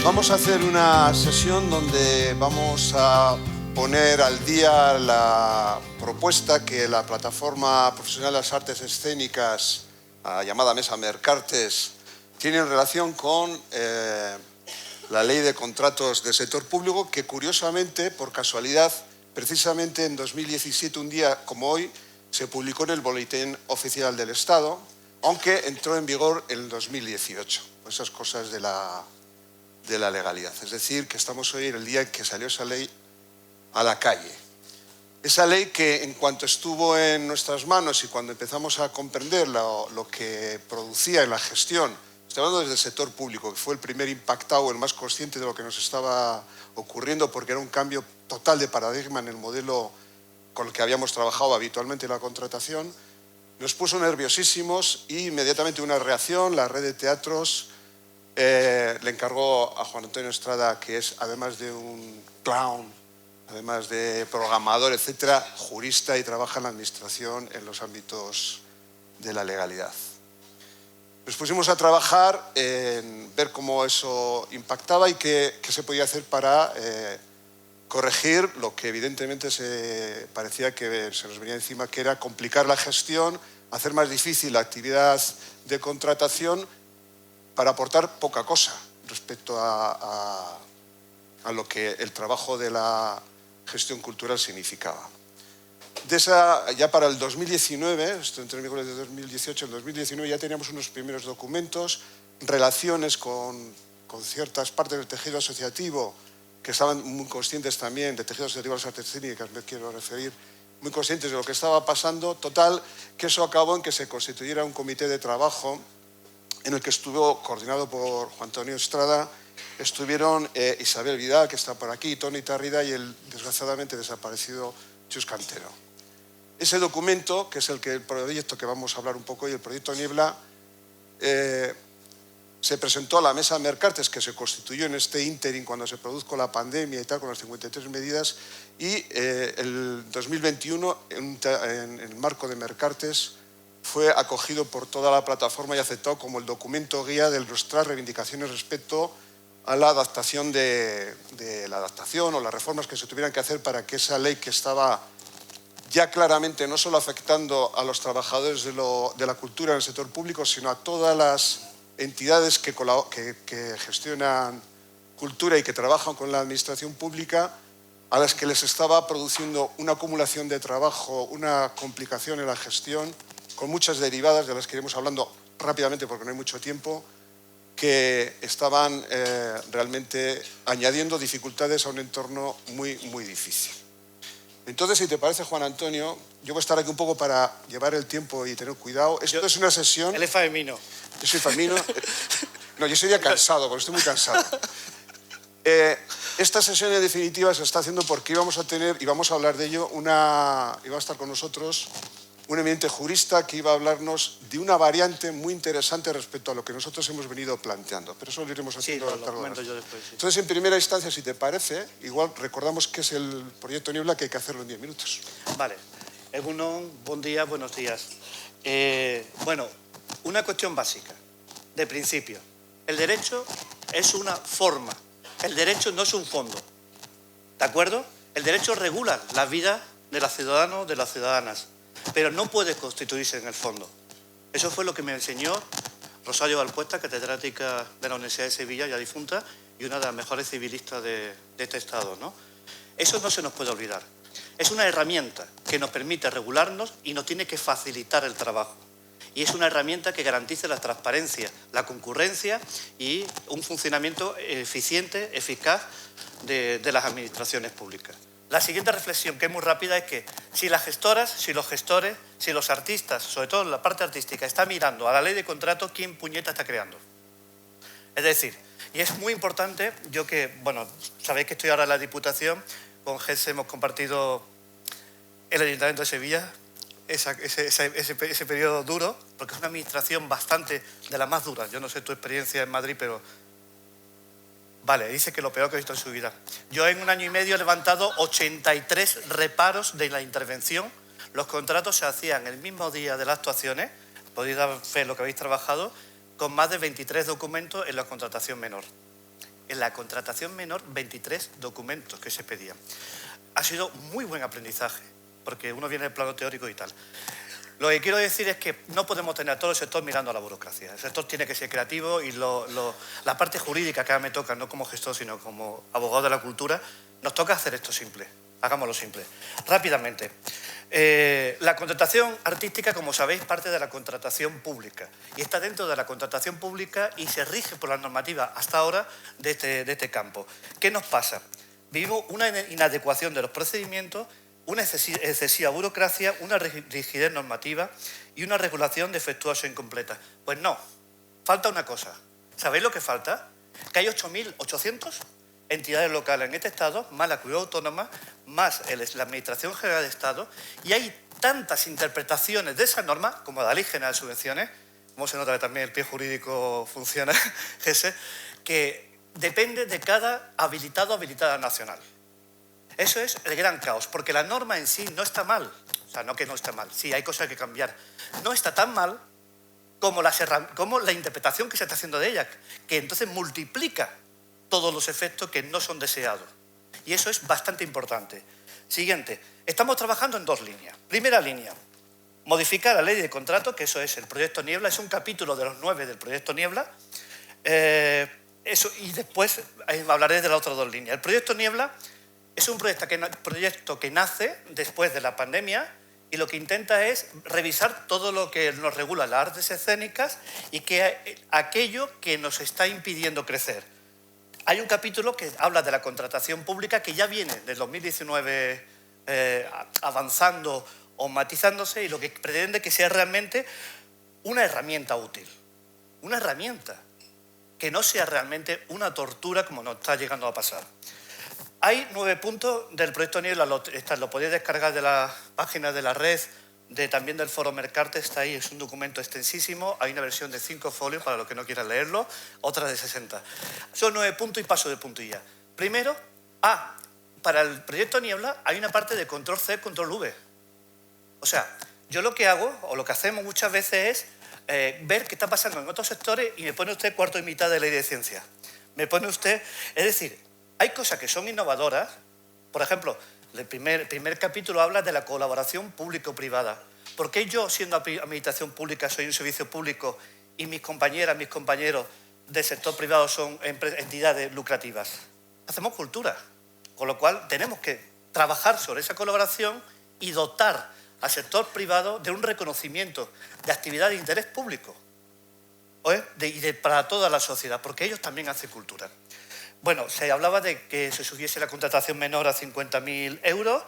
Vamos a hacer una sesión donde vamos a poner al día la propuesta que la Plataforma Profesional de las Artes Escénicas, llamada Mesa Mercartes, tiene en relación con la Ley de Contratos del Sector Público, que curiosamente, por casualidad, precisamente en 2017, un día como hoy, se publicó en el Boletín Oficial del Estado, aunque entró en vigor en 2018. Esas cosas de la legalidad. Es decir, que estamos hoy en el día en que salió esa ley a la calle. Esa ley que, en cuanto estuvo en nuestras manos y cuando empezamos a comprender lo que producía en la gestión, estoy hablando desde el sector público, que fue el primer impactado, el más consciente de lo que nos estaba ocurriendo, porque era un cambio total de paradigma en el modelo con el que habíamos trabajado habitualmente en la contratación, nos puso nerviosísimos y inmediatamente una reacción, la red de teatros le encargó a Juan Antonio Estrada, que es, además de un clown, además de programador, etcétera, jurista y trabaja en la administración en los ámbitos de la legalidad. Nos pusimos a trabajar en ver cómo eso impactaba y qué se podía hacer para corregir lo que evidentemente se parecía que se nos venía encima, que era complicar la gestión, hacer más difícil la actividad de contratación para aportar poca cosa respecto a lo que el trabajo de la gestión cultural significaba. Ya para el 2019, esto entre el de 2018 y el 2019, ya teníamos unos primeros documentos, relaciones con ciertas partes del tejido asociativo que estaban muy conscientes también, de tejido asociativo de las artes escénicas, me quiero referir, muy conscientes de lo que estaba pasando. Total, que eso acabó en que se constituyera un comité de trabajo en el que estuvo coordinado por Juan Antonio Estrada, estuvieron Isabel Vidal, que está por aquí, Tony Tarrida y el desgraciadamente desaparecido Chus Cantero. Ese documento, que es el proyecto que vamos a hablar un poco hoy, el proyecto Niebla, se presentó a la Mesa Mercartes, que se constituyó en este ínterin cuando se produjo la pandemia y tal, con las 53 medidas, y el 2021, en el marco de Mercartes, fue acogido por toda la plataforma y aceptado como el documento guía de nuestras reivindicaciones respecto a la adaptación la adaptación o las reformas que se tuvieran que hacer para que esa ley, que estaba ya claramente no solo afectando a los trabajadores de la cultura en el sector público, sino a todas las entidades que gestionan cultura y que trabajan con la administración pública, a las que les estaba produciendo una acumulación de trabajo, una complicación en la gestión, con muchas derivadas de las que iremos hablando rápidamente porque no hay mucho tiempo, que estaban realmente añadiendo dificultades a un entorno muy, muy difícil. Entonces, si te parece, Juan Antonio, yo voy a estar aquí un poco para llevar el tiempo y tener cuidado. Esto es una sesión... Él es famino. Yo soy famino. No, yo sería cansado, porque estoy muy cansado. Esta sesión en definitiva se está haciendo porque íbamos a tener, y vamos a hablar de ello, iba a estar con nosotros un eminente jurista que iba a hablarnos de una variante muy interesante respecto a lo que nosotros hemos venido planteando. Pero eso lo iremos haciendo a lo largo de la... después, sí. Entonces, en primera instancia, si te parece, igual recordamos qué es el proyecto Niebla, que hay que hacerlo en 10 minutos. Vale. Egunon, buen día, buenos días. Bueno, una cuestión básica, de principio. El derecho es una forma. El derecho no es un fondo. ¿De acuerdo? El derecho regula la vida de los ciudadanos, de las ciudadanas, pero no puede constituirse en el fondo. Eso fue lo que me enseñó Rosario Valpuesta, catedrática de la Universidad de Sevilla, ya difunta, y una de las mejores civilistas de este Estado, ¿no? Eso no se nos puede olvidar. Es una herramienta que nos permite regularnos y nos tiene que facilitar el trabajo. Y es una herramienta que garantice la transparencia, la concurrencia y un funcionamiento eficiente, eficaz de las administraciones públicas. La siguiente reflexión, que es muy rápida, es que si las gestoras, si los gestores, si los artistas, sobre todo la parte artística, está mirando a la ley de contrato, ¿quién puñeta está creando? Es decir, y es muy importante, yo que, bueno, sabéis que estoy ahora en la Diputación, con GES hemos compartido el Ayuntamiento de Sevilla, ese periodo duro, porque es una administración bastante de las más duras. Yo no sé tu experiencia en Madrid, pero... Vale, dice que lo peor que he visto en su vida. Yo en un año y medio he levantado 83 reparos de la intervención. Los contratos se hacían el mismo día de las actuaciones, podéis dar fe de lo que habéis trabajado, con más de 23 documentos en la contratación menor. en la contratación menor 23 documentos que se pedían. Ha sido muy buen aprendizaje, porque uno viene del plano teórico y tal. Lo que quiero decir es que no podemos tener a todo el sector mirando a la burocracia. El sector tiene que ser creativo y la parte jurídica que ahora me toca, no como gestor, sino como abogado de la cultura, nos toca hacer esto simple. Hagámoslo simple. Rápidamente. La contratación artística, como sabéis, parte de la contratación pública y está dentro de la contratación pública y se rige por la normativa hasta ahora de este campo. ¿Qué nos pasa? Vivimos una inadecuación de los procedimientos, una excesiva burocracia, una rigidez normativa y una regulación defectuosa e incompleta. Pues no, falta una cosa. ¿Sabéis lo que falta? Que hay 8.800 entidades locales en este Estado, más la comunidad autónoma, más la Administración General de Estado, y hay tantas interpretaciones de esa norma, como la Ley General de Subvenciones, como se nota que también el pie jurídico funciona, que depende de cada habilitado o habilitada nacional. Eso es el gran caos, porque la norma en sí no está mal. O sea, no que no está mal, sí, hay cosas que cambiar. No está tan mal como la interpretación que se está haciendo de ella, que entonces multiplica todos los efectos que no son deseados. Y eso es bastante importante. Siguiente, estamos trabajando en dos líneas. Primera línea, modificar la ley de contrato, que eso es el proyecto Niebla, es un capítulo de los 9 del proyecto Niebla. Y después hablaré de las otras dos líneas. El proyecto Niebla es un proyecto que nace después de la pandemia y lo que intenta es revisar todo lo que nos regula las artes escénicas y aquello que nos está impidiendo crecer. Hay un capítulo que habla de la contratación pública que ya viene del 2019 avanzando o matizándose y lo que pretende que sea realmente una herramienta útil. Una herramienta que no sea realmente una tortura como nos está llegando a pasar. Hay 9 puntos del proyecto Niebla, lo podéis descargar de la página de la red, también del foro Mercarte, está ahí, es un documento extensísimo, hay una versión de 5 folios para los que no quieran leerlo, otra de 60. Son 9 puntos y paso de puntilla. Primero, para el proyecto Niebla hay una parte de control C, control V. O sea, yo lo que hago, o lo que hacemos muchas veces es ver qué está pasando en otros sectores y me pone usted cuarto y mitad de ley de ciencia. Me pone usted, es decir, hay cosas que son innovadoras. Por ejemplo, el primer capítulo habla de la colaboración público-privada. ¿Por qué yo, siendo administración pública, soy un servicio público y mis compañeras, mis compañeros del sector privado son entidades lucrativas? Hacemos cultura, con lo cual tenemos que trabajar sobre esa colaboración y dotar al sector privado de un reconocimiento de actividad de interés público para toda la sociedad, porque ellos también hacen cultura. Bueno, se hablaba de que se subiese la contratación menor a 50.000 euros,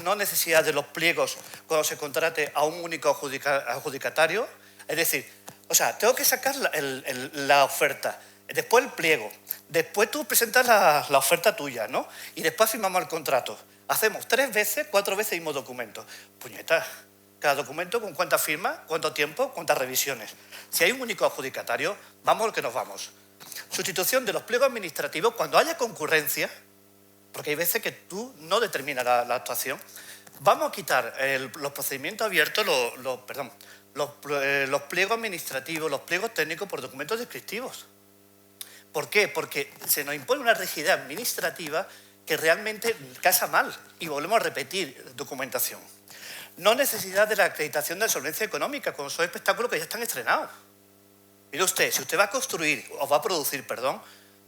no necesidad de los pliegos cuando se contrate a un único adjudicatario. Es decir, o sea, tengo que sacar la oferta, después el pliego, después tú presentas la oferta tuya, ¿no? Y después firmamos el contrato. Hacemos 3 veces, 4 veces el mismo documento. Puñeta, cada documento con cuántas firmas, cuánto tiempo, cuántas revisiones. Si hay un único adjudicatario, vamos al que nos vamos. Sustitución de los pliegos administrativos cuando haya concurrencia, porque hay veces que tú no determinas la actuación. Vamos a quitar los procedimientos abiertos, los pliegos administrativos, los pliegos técnicos por documentos descriptivos. ¿Por qué? Porque se nos impone una rigidez administrativa que realmente casa mal y volvemos a repetir documentación. No necesidad de la acreditación de solvencia económica cuando son espectáculos que ya están estrenados. Mire usted, si usted va a construir, o va a producir, perdón,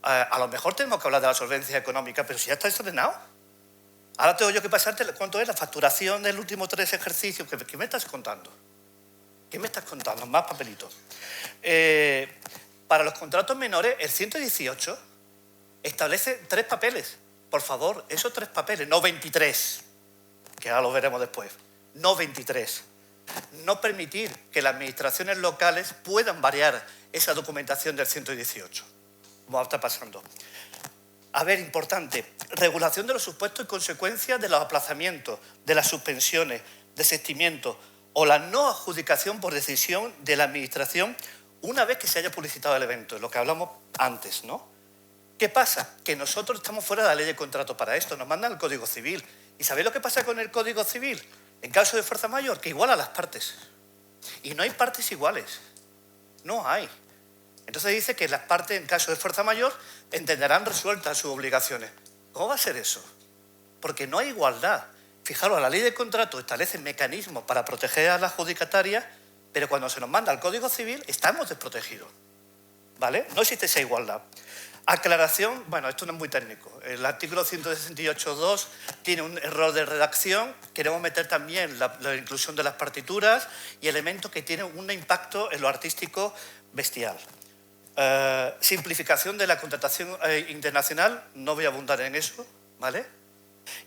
a lo mejor tenemos que hablar de la solvencia económica, pero si ya está estrenado. Ahora tengo yo que pasarte cuánto es la facturación del último 3 ejercicios. ¿Qué me estás contando? ¿Qué me estás contando? Más papelitos. Para los contratos menores, el 118 establece 3 papeles. Por favor, esos 3 papeles, no 23, que ahora lo veremos después, no 23. No permitir que las administraciones locales puedan variar esa documentación del 118, como está pasando. A ver, importante, regulación de los supuestos y consecuencias de los aplazamientos, de las suspensiones, desistimientos o la no adjudicación por decisión de la administración una vez que se haya publicitado el evento, lo que hablamos antes, ¿no? ¿Qué pasa? Que nosotros estamos fuera de la ley de contrato para esto, nos mandan el Código Civil. ¿Y sabéis lo que pasa con el Código Civil? En caso de fuerza mayor, que iguala las partes. Y no hay partes iguales. No hay. Entonces dice que las partes, en caso de fuerza mayor, entenderán resueltas sus obligaciones. ¿Cómo va a ser eso? Porque no hay igualdad. Fijaros, la ley de contrato establece mecanismos para proteger a la adjudicataria, pero cuando se nos manda al Código Civil estamos desprotegidos, ¿vale? No existe esa igualdad. Aclaración, bueno, esto no es muy técnico. El artículo 168.2 tiene un error de redacción. Queremos meter también la inclusión de las partituras y elementos que tienen un impacto en lo artístico bestial. Simplificación de la contratación internacional, no voy a abundar en eso, ¿vale?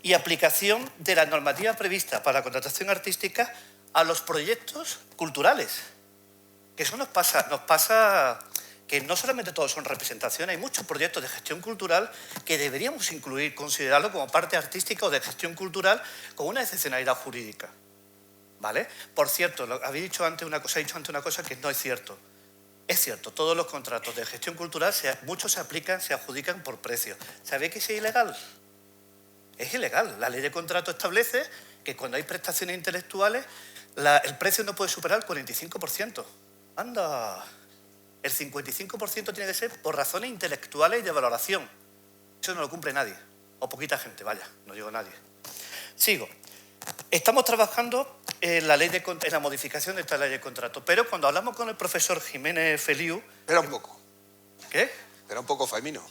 Y aplicación de la normativa prevista para la contratación artística a los proyectos culturales. Que eso nos pasa que no solamente todos son representaciones, hay muchos proyectos de gestión cultural que deberíamos incluir, considerarlo como parte artística o de gestión cultural con una excepcionalidad jurídica, ¿vale? Por cierto, habéis dicho antes una cosa que no es cierto. Es cierto, todos los contratos de gestión cultural, muchos se aplican, se adjudican por precio. ¿Sabéis que es ilegal? Es ilegal. La ley de contrato establece que cuando hay prestaciones intelectuales, el precio no puede superar el 45%. ¡Anda! El 55% tiene que ser por razones intelectuales y de valoración. Eso no lo cumple nadie. O poquita gente, vaya, no digo nadie. Sigo. Estamos trabajando en la modificación de esta ley de contrato, pero cuando hablamos con el profesor Jiménez Feliu... Espera un poco. ¿Qué? Espera un poco, Faimino.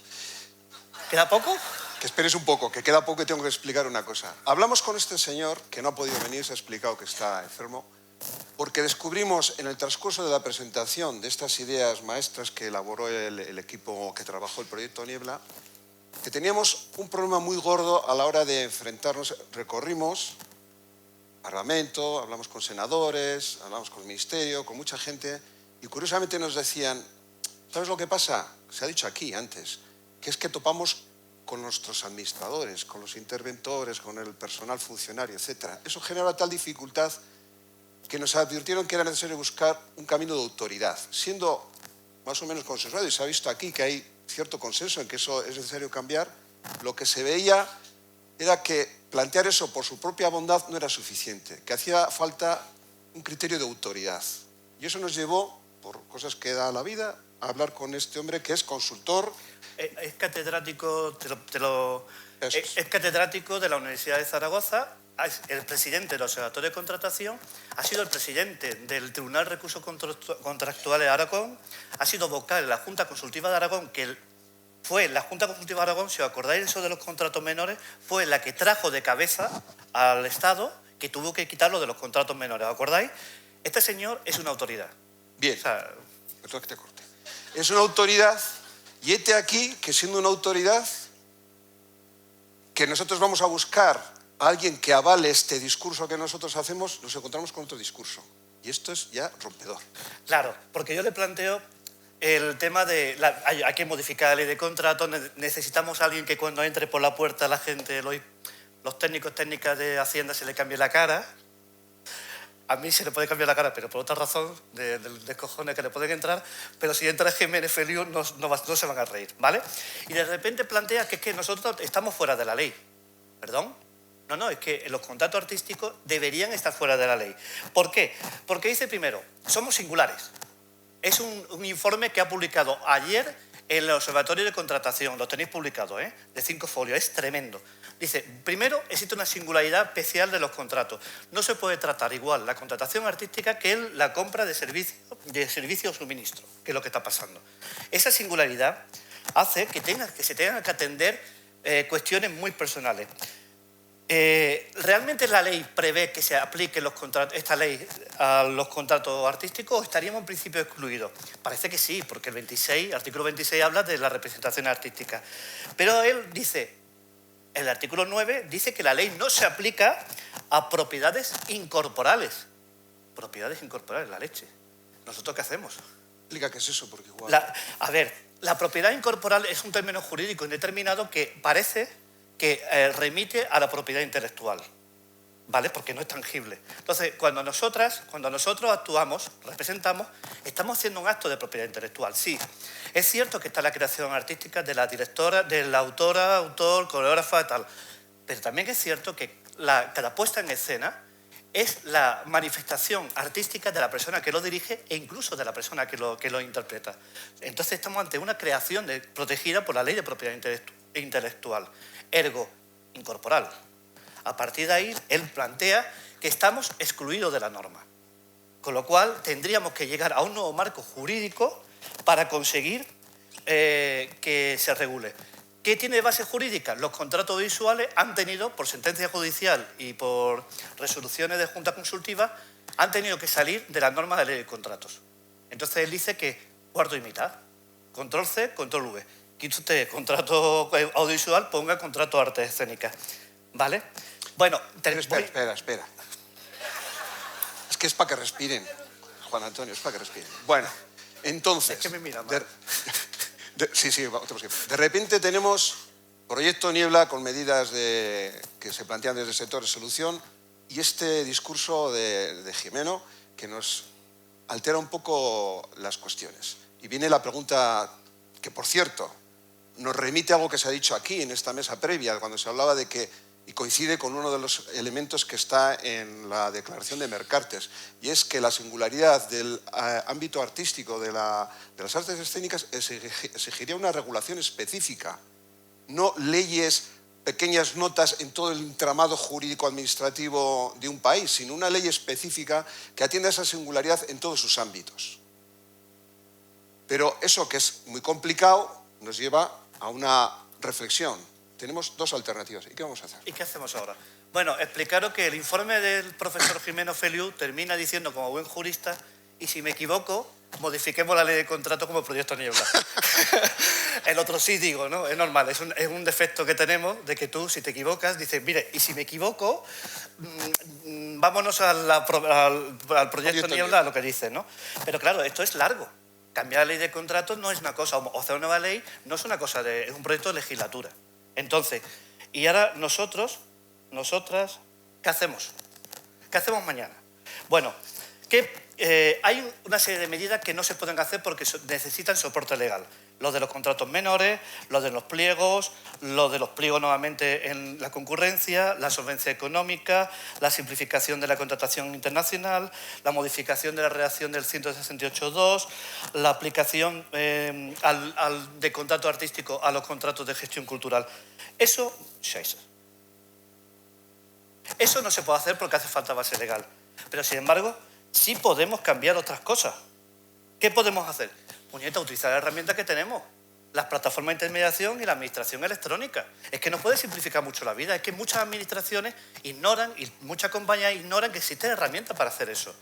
¿Queda poco? Que esperes un poco, que queda poco y tengo que explicar una cosa. Hablamos con este señor, que no ha podido venir, se ha explicado que está enfermo, porque descubrimos en el transcurso de la presentación de estas ideas maestras que elaboró el equipo que trabajó el proyecto Niebla, que teníamos un problema muy gordo a la hora de enfrentarnos. Recorrimos Parlamento, hablamos con senadores, hablamos con el Ministerio, con mucha gente, y curiosamente nos decían, ¿sabes lo que pasa? Se ha dicho aquí antes, que es que topamos con nuestros administradores, con los interventores, con el personal funcionario, etc. Eso genera tal dificultad que nos advirtieron que era necesario buscar un camino de autoridad, siendo más o menos consensuado, y se ha visto aquí que hay cierto consenso en que eso es necesario cambiar. Lo que se veía era que plantear eso por su propia bondad no era suficiente, que hacía falta un criterio de autoridad. Y eso nos llevó, por cosas que da la vida, a hablar con este hombre que es consultor. Es catedrático, es catedrático de la Universidad de Zaragoza, es el presidente del Observatorio de Contratación, ha sido el presidente del Tribunal de Recursos Contractuales de Aragón, ha sido vocal de la Junta Consultiva de Aragón, que fue la Junta Consultiva de Aragón, si os acordáis eso de los contratos menores, fue la que trajo de cabeza al Estado, que tuvo que quitarlo de los contratos menores. ¿Os acordáis? Este señor es una autoridad. Bien, o sea, perdón que te corte. Es una autoridad, y hete aquí que siendo una autoridad, que nosotros vamos a buscar a alguien que avale este discurso que nosotros hacemos, nos encontramos con otro discurso. Y esto es ya rompedor. Claro, porque yo le planteo el tema de hay que modificar la ley de contrato, necesitamos a alguien que cuando entre por la puerta la gente, los técnicas de Hacienda se le cambie la cara. A mí se le puede cambiar la cara, pero por otra razón, de cojones que le pueden entrar, pero si entra Jiménez Feliu no se van a reír, ¿vale? Y de repente plantea que es que nosotros estamos fuera de la ley. ¿Perdón? No, es que los contratos artísticos deberían estar fuera de la ley. ¿Por qué? Porque dice primero, somos singulares. Es un informe que ha publicado ayer en el Observatorio de Contratación, lo tenéis publicado, de 5 folios, es tremendo. Dice, primero, existe una singularidad especial de los contratos. No se puede tratar igual la contratación artística que la compra de servicio o suministro, que es lo que está pasando. Esa singularidad hace que se tengan que atender cuestiones muy personales. ¿Realmente la ley prevé que se aplique esta ley a los contratos artísticos o estaríamos en principio excluidos? Parece que sí, porque el artículo 26 habla de la representación artística. Pero él dice, el artículo 9 dice que la ley no se aplica a propiedades incorporales. Propiedades incorporales, la leche. ¿Nosotros qué hacemos? Explica qué es eso, porque igual... La propiedad incorporal es un término jurídico indeterminado que parece que remite a la propiedad intelectual, ¿vale? Porque no es tangible. Entonces, cuando nosotros actuamos, representamos, estamos haciendo un acto de propiedad intelectual. Sí, es cierto que está la creación artística de la directora, de la autora, autor, coreógrafa y tal, pero también es cierto que cada puesta en escena es la manifestación artística de la persona que lo dirige e incluso de la persona que lo interpreta. Entonces estamos ante una creación protegida por la ley de propiedad intelectual, ergo incorporal. A partir de ahí, él plantea que estamos excluidos de la norma, con lo cual tendríamos que llegar a un nuevo marco jurídico para conseguir que se regule. ¿Qué tiene de base jurídica? Los contratos visuales han tenido, por sentencia judicial y por resoluciones de junta consultiva, han tenido que salir de las normas de ley de contratos. Entonces él dice que cuarto y mitad, control C, control V. Quite usted contrato audiovisual, ponga contrato de artes escénicas. ¿Vale? Bueno, espera. Es que es para que respiren, Juan Antonio, es para que respiren. Bueno, entonces... Es que me mira mal. Sí, de repente tenemos proyecto Niebla con medidas que se plantean desde el sector de solución y este discurso de Jimeno que nos altera un poco las cuestiones. Y viene la pregunta que, por cierto, nos remite a algo que se ha dicho aquí en esta mesa previa, cuando se hablaba de que, y coincide con uno de los elementos que está en la declaración de Mercates, y es que la singularidad del ámbito artístico de las artes escénicas exigiría una regulación específica, no leyes, pequeñas notas en todo el entramado jurídico-administrativo de un país, sino una ley específica que atienda a esa singularidad en todos sus ámbitos. Pero eso, que es muy complicado, nos lleva a una reflexión. Tenemos dos alternativas. ¿Y qué vamos a hacer? ¿Y qué hacemos ahora? Bueno, explicaros que el informe del profesor Jimeno Feliu termina diciendo, como buen jurista, y si me equivoco, modifiquemos la ley de contrato como proyecto Niebla. El otro sí digo, ¿no? Es normal, es un defecto que tenemos de que tú, si te equivocas, dices, mire, y si me equivoco, vámonos al proyecto Niebla, a lo que dices, ¿no? Pero claro, esto es largo. Cambiar la ley de contrato no es una cosa, o hacer una nueva ley no es una cosa, es un proyecto de legislatura. Entonces, y ahora nosotras, ¿qué hacemos? ¿Qué hacemos mañana? Bueno, hay una serie de medidas que no se pueden hacer porque necesitan soporte legal. Los de los contratos menores, los de los pliegos nuevamente en la concurrencia, la solvencia económica, la simplificación de la contratación internacional, la modificación de la redacción del 168.2, la aplicación de contrato artístico a los contratos de gestión cultural. Eso no se puede hacer porque hace falta base legal. Pero, sin embargo, sí podemos cambiar otras cosas. ¿Qué podemos hacer? Puñeta, utilizar la herramienta que tenemos, las plataformas de intermediación y la administración electrónica. Es que nos puede simplificar mucho la vida. Es que muchas administraciones ignoran y muchas compañías ignoran que existen herramientas para hacer eso.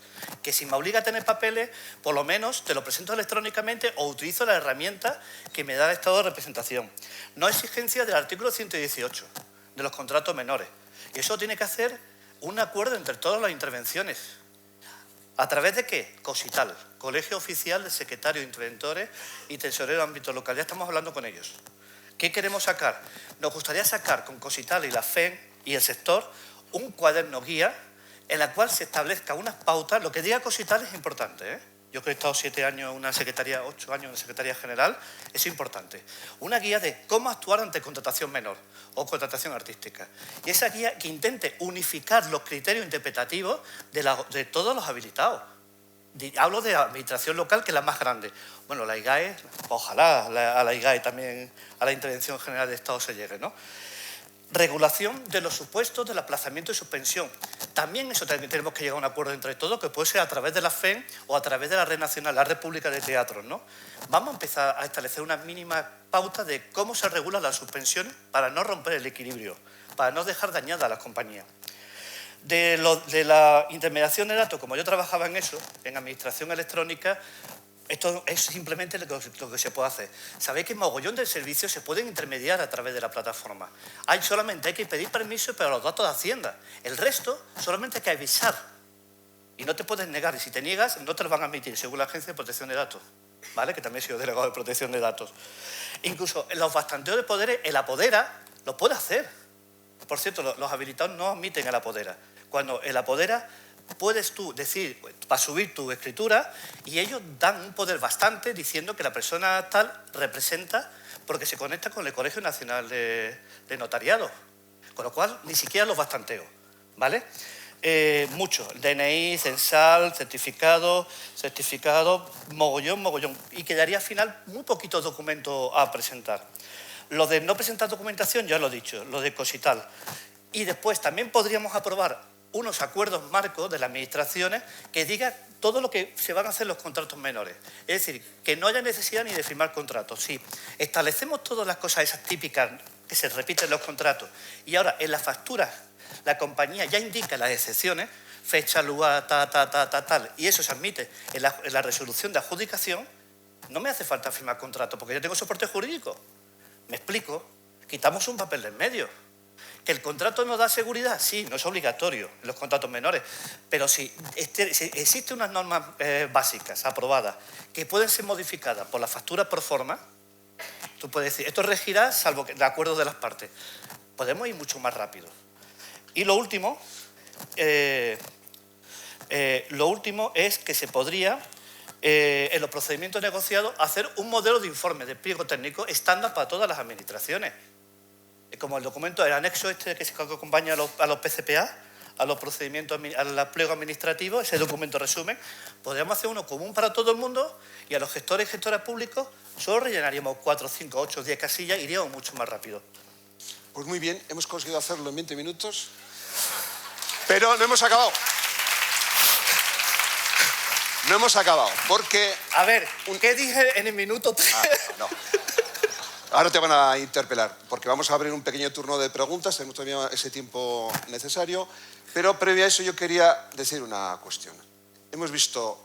Que si me obliga a tener papeles, por lo menos te lo presento electrónicamente o utilizo la herramienta que me da el estado de representación. No exigencia del artículo 118 de los contratos menores. Y eso tiene que hacer un acuerdo entre todas las intervenciones. ¿A través de qué? COSITAL, Colegio Oficial de Secretarios, Interventores y Tesoreros de Ámbito Local. Ya estamos hablando con ellos. ¿Qué queremos sacar? Nos gustaría sacar con COSITAL y la FEN y el sector un cuaderno guía en la cual se establezca unas pautas. Lo que diga COSITAL es importante, ¿eh? Yo que he estado 7 años en una secretaría, 8 años en Secretaría General, es importante. Una guía de cómo actuar ante contratación menor o contratación artística. Y esa guía que intente unificar los criterios interpretativos de todos los habilitados. Hablo de la administración local, que es la más grande. Bueno, la IGAE, ojalá a la IGAE también, a la Intervención General de Estado se llegue, ¿no? Regulación de los supuestos del aplazamiento y suspensión. También eso tenemos que llegar a un acuerdo entre todos, que puede ser a través de la FEN o a través de la Red Nacional, la Red Pública de Teatros, ¿no? Vamos a empezar a establecer una mínima pauta de cómo se regulan las suspensiones para no romper el equilibrio, para no dejar dañada a las compañías. De la intermediación de datos, como yo trabajaba en eso, en administración electrónica, esto es simplemente lo que se puede hacer. Sabéis que mogollón de servicios se pueden intermediar a través de la plataforma. Solamente hay que pedir permiso para los datos de Hacienda. El resto solamente hay que avisar. Y no te puedes negar. Y si te niegas, no te lo van a admitir, según la Agencia de Protección de Datos, ¿vale? Que también he sido delegado de protección de datos. Incluso los bastanteos de poderes, el apodera lo puede hacer. Por cierto, los habilitados no admiten el apodera. Cuando el apodera, puedes tú decir, para subir tu escritura, y ellos dan un poder bastante diciendo que la persona tal representa porque se conecta con el Colegio Nacional de Notariado. Con lo cual, ni siquiera los bastanteo, ¿vale? Mucho. DNI, censal, certificado, mogollón. Y quedaría al final muy poquitos documentos a presentar. Lo de no presentar documentación, ya lo he dicho, lo de Cosital. Y después también podríamos aprobar unos acuerdos marcos de las administraciones que digan todo lo que se van a hacer los contratos menores. Es decir, que no haya necesidad ni de firmar contratos. Si establecemos todas las cosas esas típicas que se repiten en los contratos y ahora en las facturas la compañía ya indica las excepciones, fecha, lugar, tal, y eso se admite en la resolución de adjudicación, no me hace falta firmar contrato porque yo tengo soporte jurídico. ¿Me explico? Quitamos un papel de en medio. ¿Que el contrato nos da seguridad? Sí, no es obligatorio en los contratos menores, pero si existen unas normas básicas aprobadas que pueden ser modificadas por la factura pro forma, tú puedes decir, esto regirá salvo que de acuerdo de las partes. Podemos ir mucho más rápido. Y lo último es que se podría, en los procedimientos negociados, hacer un modelo de informe de pliego técnico estándar para todas las administraciones. Como el documento, el anexo este que se acompaña a los PCPA, a los procedimientos, al pliego administrativo, ese documento resumen, podríamos hacer uno común para todo el mundo y a los gestores y gestoras públicos solo rellenaríamos 4, 5, 8, 10 casillas y iríamos mucho más rápido. Pues muy bien, hemos conseguido hacerlo en 20 minutos, pero no hemos acabado. No hemos acabado, porque... A ver, ¿qué dije en el minuto 3? No. Ahora te van a interpelar, porque vamos a abrir un pequeño turno de preguntas, tenemos todavía ese tiempo necesario, pero previo a eso yo quería decir una cuestión. Hemos visto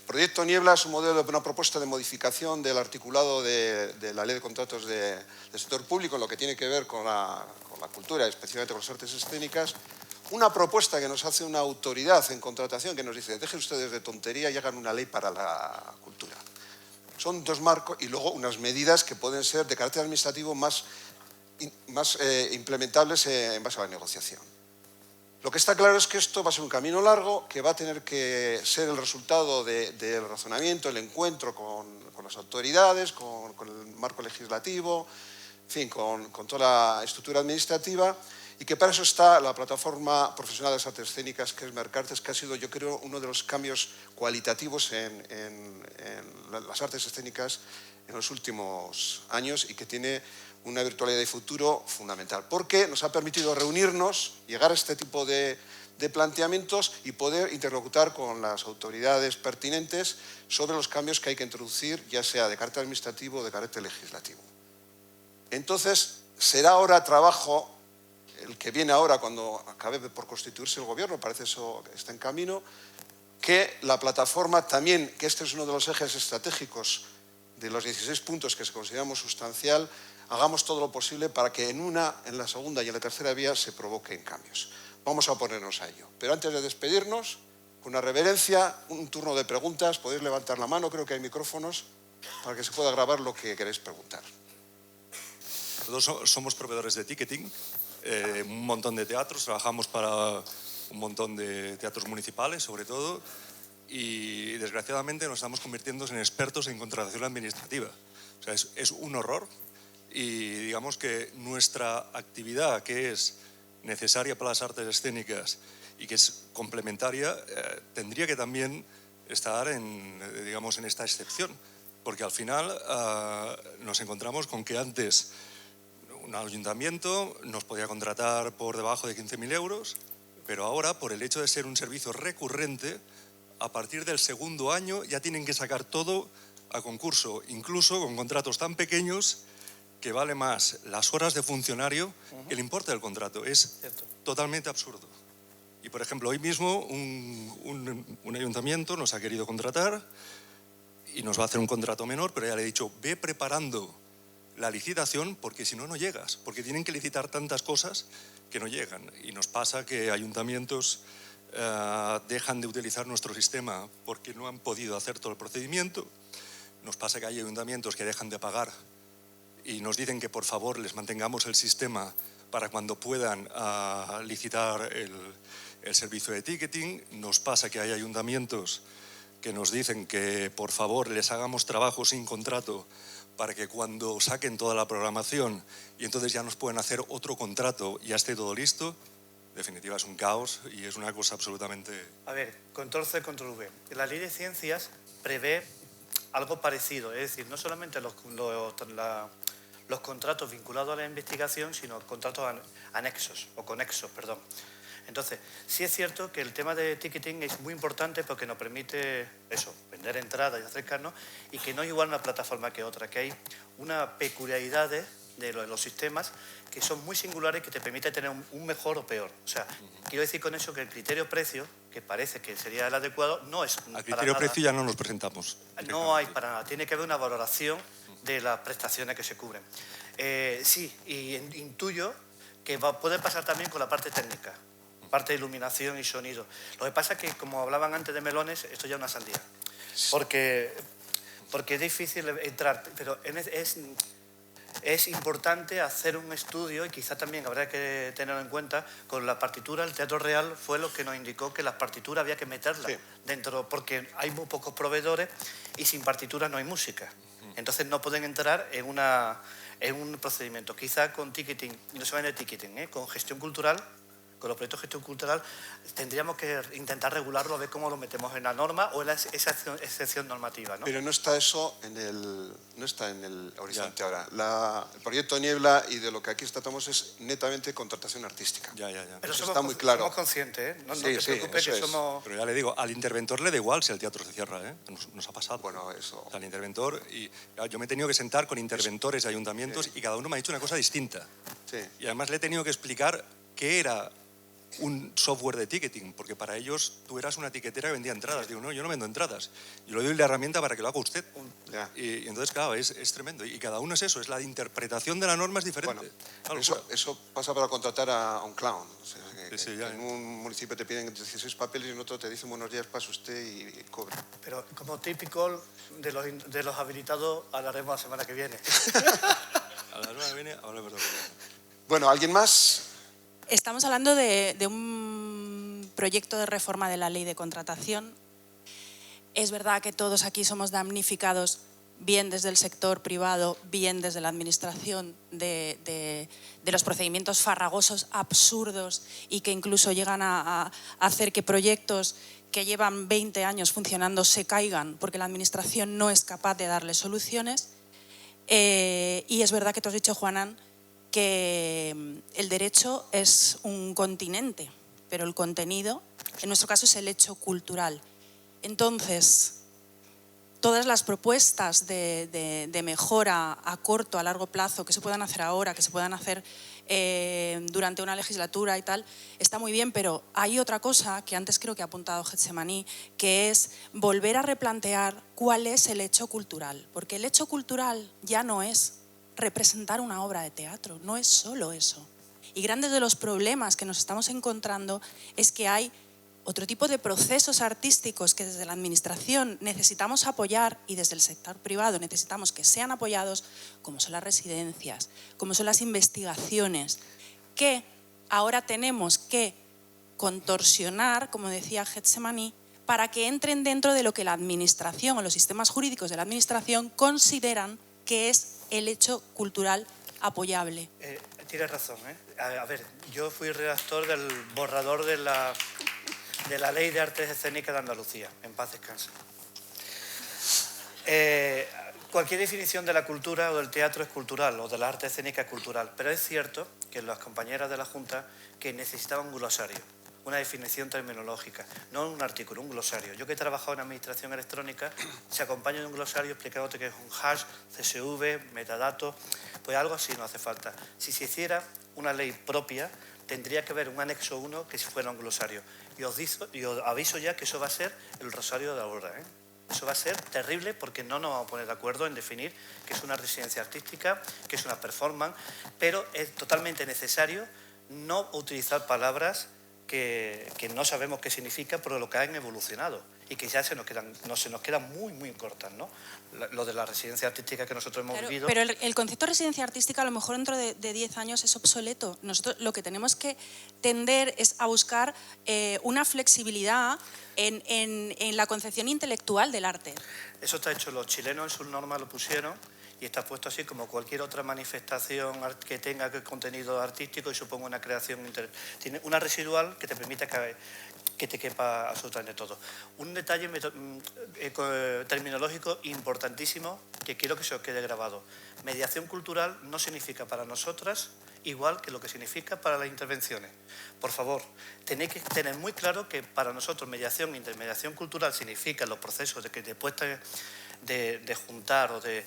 Proyecto Niebla, es un modelo, una propuesta de modificación del articulado de la Ley de Contratos del sector público en lo que tiene que ver con la cultura, especialmente con las artes escénicas. Una propuesta que nos hace una autoridad en contratación que nos dice, dejen ustedes de tontería y hagan una ley para la cultura. Son dos marcos y luego unas medidas que pueden ser de carácter administrativo más implementables en base a la negociación. Lo que está claro es que esto va a ser un camino largo, que va a tener que ser el resultado del razonamiento, el encuentro con las autoridades, con el marco legislativo, en fin, con toda la estructura administrativa, y que para eso está la plataforma profesional de las artes escénicas, que es Mercartes, que ha sido, yo creo, uno de los cambios cualitativos en las artes escénicas en los últimos años y que tiene una virtualidad de futuro fundamental, porque nos ha permitido reunirnos, llegar a este tipo de planteamientos y poder interlocutar con las autoridades pertinentes sobre los cambios que hay que introducir, ya sea de carácter administrativo o de carácter legislativo. Entonces, será ahora trabajo, el que viene ahora cuando acabe por constituirse el gobierno, parece eso que está en camino, que la plataforma también, que este es uno de los ejes estratégicos de los 16 puntos que se consideramos sustancial, hagamos todo lo posible para que en la segunda y en la tercera vía se provoquen cambios. Vamos a ponernos a ello. Pero antes de despedirnos, con una reverencia, un turno de preguntas. Podéis levantar la mano, creo que hay micrófonos, para que se pueda grabar lo que queréis preguntar. Nosotros somos proveedores de ticketing, un montón de teatros, trabajamos para un montón de teatros municipales, sobre todo, y desgraciadamente nos estamos convirtiendo en expertos en contratación administrativa. O sea, es un horror y digamos que nuestra actividad, que es necesaria para las artes escénicas y que es complementaria, tendría que también estar en esta excepción, porque al final nos encontramos con que antes un ayuntamiento nos podía contratar por debajo de 15.000 euros, pero ahora, por el hecho de ser un servicio recurrente, a partir del segundo año ya tienen que sacar todo a concurso, incluso con contratos tan pequeños que vale más las horas de funcionario que el importe del contrato. Es totalmente absurdo. Y, por ejemplo, hoy mismo un ayuntamiento nos ha querido contratar y nos va a hacer un contrato menor, pero ya le he dicho, ve preparando la licitación porque si no, no llegas, porque tienen que licitar tantas cosas que no llegan. Y nos pasa que ayuntamientos dejan de utilizar nuestro sistema porque no han podido hacer todo el procedimiento. Nos pasa que hay ayuntamientos que dejan de pagar y nos dicen que por favor les mantengamos el sistema para cuando puedan licitar el servicio de ticketing. Nos pasa que hay ayuntamientos que nos dicen que por favor les hagamos trabajo sin contrato para que cuando saquen toda la programación y entonces ya nos pueden hacer otro contrato, ya esté todo listo. De definitiva es un caos y es una cosa absolutamente... A ver, control C, control V. La ley de ciencias prevé algo parecido, es decir, no solamente los contratos vinculados a la investigación, sino contratos anexos o conexos, perdón. Entonces, sí es cierto que el tema de ticketing es muy importante porque nos permite eso, vender entradas y acercarnos, y que no es igual una plataforma que otra, que hay unas peculiaridades de los sistemas que son muy singulares, que te permite tener un mejor o peor. O sea, quiero decir con eso que el criterio precio, que parece que sería el adecuado, no es Al criterio precio ya no nos presentamos. No hay para nada. Tiene que haber una valoración de las prestaciones que se cubren. Sí, y intuyo que puede pasar también con la parte técnica, parte de iluminación y sonido. Lo que pasa es que, como hablaban antes de melones, esto ya es una sandía. Porque es difícil entrar, pero es importante hacer un estudio, y quizá también habrá que tenerlo en cuenta, con la partitura. El Teatro Real fue lo que nos indicó que las partituras había que meterlas dentro, porque hay muy pocos proveedores y sin partituras no hay música. Entonces no pueden entrar en un procedimiento. Quizá con ticketing, y no se va en el ticketing, con gestión cultural, con los proyectos de gestión cultural, tendríamos que intentar regularlo, a ver cómo lo metemos en la norma o en esa excepción normativa, ¿no? Pero no está eso en el horizonte ahora. El proyecto Niebla y de lo que aquí tratamos es netamente contratación artística. Ya. Pero eso está muy claro. Somos conscientes, ¿eh? No Sí, te preocupes, que somos... Pero ya le digo, al interventor le da igual si el teatro se cierra, ¿eh? Nos ha pasado. Bueno, eso... Al interventor, y yo me he tenido que sentar con interventores de ayuntamientos y cada uno me ha dicho una cosa distinta. Sí. Y además le he tenido que explicar qué era un software de ticketing, porque para ellos tú eras una tiquetera que vendía entradas. Digo, no, yo no vendo entradas. Yo le doy la herramienta para que lo haga usted. Y entonces, claro, es tremendo. Y cada uno es eso, es la interpretación de la norma es diferente. Bueno, eso pasa para contratar a un clown. O sea, Sí, que en un municipio te piden 16 papeles y en otro te dicen buenos días, pase usted y cobre. Pero como típico de los habilitados, hablaremos la semana que viene. A la semana que viene hablamos de eso. Bueno, ¿alguien más? Estamos hablando de un proyecto de reforma de la ley de contratación. Es verdad que todos aquí somos damnificados, bien desde el sector privado, bien desde la administración, de los procedimientos farragosos, absurdos, y que incluso llegan a hacer que proyectos que llevan 20 años funcionando se caigan porque la administración no es capaz de darles soluciones. Y es verdad que tú has dicho, Juanan, que el derecho es un continente, pero el contenido, en nuestro caso, es el hecho cultural. Entonces, todas las propuestas de mejora a corto, a largo plazo, que se puedan hacer ahora, que se puedan hacer durante una legislatura y tal, está muy bien, pero hay otra cosa que antes creo que ha apuntado Getsemaní, que es volver a replantear cuál es el hecho cultural, porque el hecho cultural ya no es representar una obra de teatro, no es solo eso. Y grandes de los problemas que nos estamos encontrando es que hay otro tipo de procesos artísticos que desde la administración necesitamos apoyar y desde el sector privado necesitamos que sean apoyados, como son las residencias, como son las investigaciones, que ahora tenemos que contorsionar, como decía Getsemaní, para que entren dentro de lo que la administración o los sistemas jurídicos de la administración consideran que es el hecho cultural apoyable. Tienes razón, ¿eh? A ver, yo fui redactor del borrador de la Ley de Artes Escénicas de Andalucía. En paz descanse. Cualquier definición de la cultura o del teatro es cultural, o de la arte escénica es cultural, pero es cierto que las compañeras de la Junta que necesitaban un glosario, una definición terminológica, no un artículo, un glosario. Yo que he trabajado en administración electrónica, se acompaña de un glosario explicándote que es un hash, CSV, metadatos, pues algo así no hace falta. Si se hiciera una ley propia, tendría que haber un anexo 1 que fuera un glosario. Y os aviso ya que eso va a ser el rosario de ahora, ¿eh? Eso va a ser terrible porque no nos vamos a poner de acuerdo en definir qué es una residencia artística, qué es una performance, pero es totalmente necesario no utilizar palabras que no sabemos qué significa, pero lo que han evolucionado y que ya se nos quedan muy, muy cortas, ¿no? Lo de la residencia artística que nosotros hemos vivido. Pero el concepto de residencia artística a lo mejor dentro de 10 años es obsoleto. Nosotros lo que tenemos que tender es a buscar una flexibilidad en la concepción intelectual del arte. Eso está hecho, los chilenos en sus normas lo pusieron y está puesto así como cualquier otra manifestación que tenga contenido artístico y suponga una creación. Tiene una residual que te permite que te quepa absolutamente todo. Un detalle terminológico importantísimo que quiero que se os quede grabado. Mediación cultural no significa para nosotras igual que lo que significa para las intervenciones. Por favor, tenéis que tener muy claro que para nosotros mediación e intermediación cultural significa los procesos de que después de juntar o de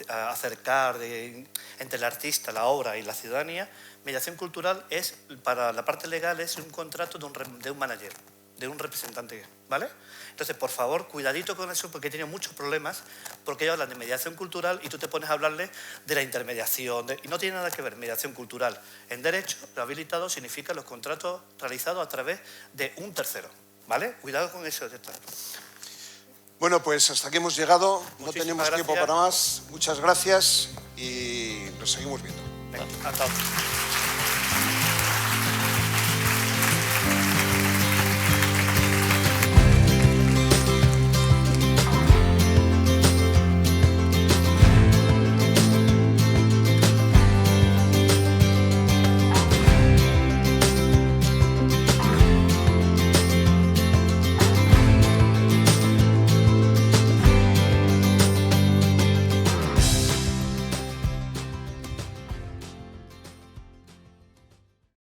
acercar entre el artista, la obra y la ciudadanía. Mediación cultural es, para la parte legal, es un contrato de un manager, de un representante, ¿vale? Entonces, por favor, cuidadito con eso, porque he tenido muchos problemas, porque ellos hablan de mediación cultural y tú te pones a hablarles de la intermediación, y no tiene nada que ver. Mediación cultural en derecho, lo habilitado significa los contratos realizados a través de un tercero, ¿vale? Cuidado con eso. Bueno, pues hasta aquí hemos llegado. No Muchísimas tenemos tiempo gracias. para más. Muchas gracias y nos seguimos viendo. Venga, hasta ahora.